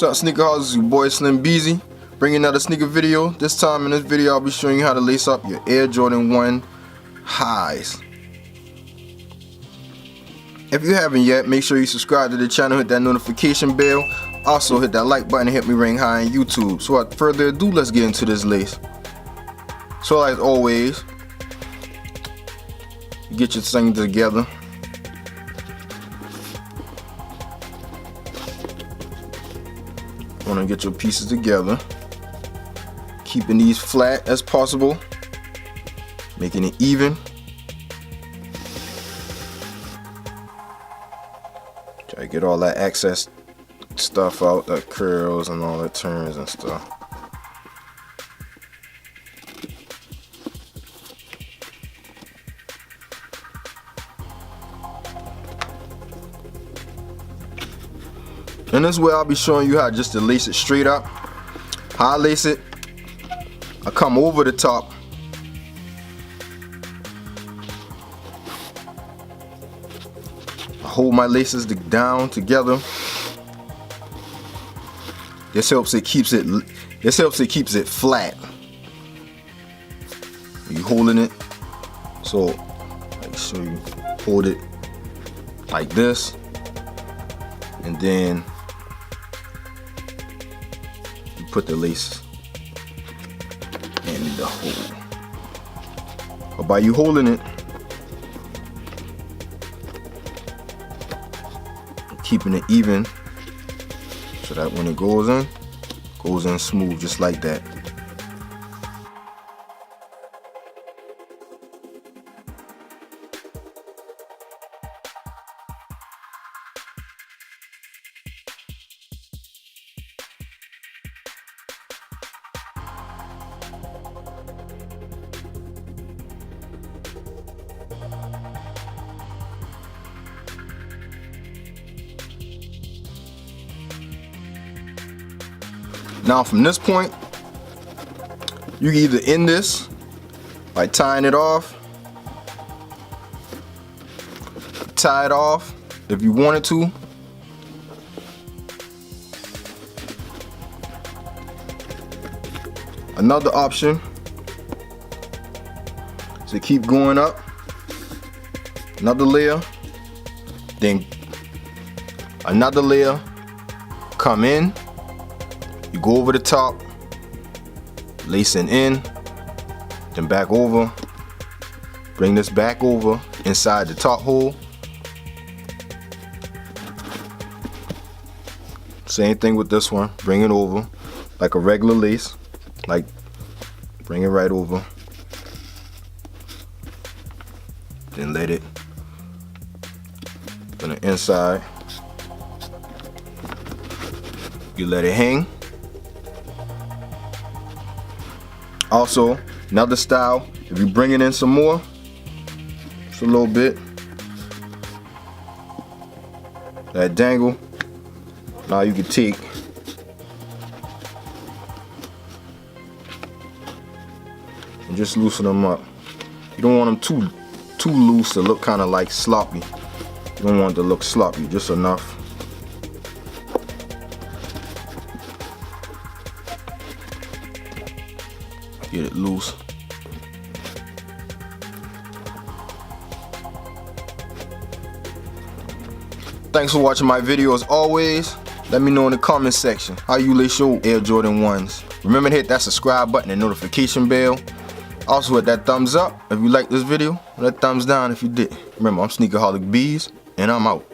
What's up, Sneakerholics? It's your boy Slim Beezy, bringing another sneaker video. This time in this video I'll be showing you how to lace up your Air Jordan 1 highs. If you haven't yet, make sure you subscribe to the channel, hit that notification bell. Also hit that like button and help me rank high on YouTube. So without further ado, let's get into this lace. So as always, you get your thing together. Want to get your pieces together, keeping these flat as possible, making it even. Try to get all that excess stuff out, that curls and all that turns and stuff. And this way I'll be showing you how just to lace it straight up. How I lace it, I come over the top, I hold my laces down together. This helps it keeps it flat. You holding it, so make sure you hold it like this, and then put the lace in the hole. But by you holding it, keeping it even, so that when it goes in smooth, just like that. Now from this point, you can either end this by tying it off, tie it off if you wanted to, another option is to keep going up, another layer, then another layer, come in, you go over the top, lacing in, then back over, bring this back over inside the top hole. Same thing with this one, bring it over like a regular lace, like bring it right over, then let it on the inside, you let it hang. Also, another style, if you bring it in some more, just a little bit, that dangle, now you can take and just loosen them up. You don't want them too loose to look kind of like sloppy. You don't want it to look sloppy, just enough. Get it loose. Thanks for watching my video. As always, let me know in the comment section how you lace your Air Jordan 1s. Remember to hit that subscribe button and notification bell. Also hit that thumbs up if you like this video, and that thumbs down if you did. Remember, I'm SneakerholicBeez, and I'm out.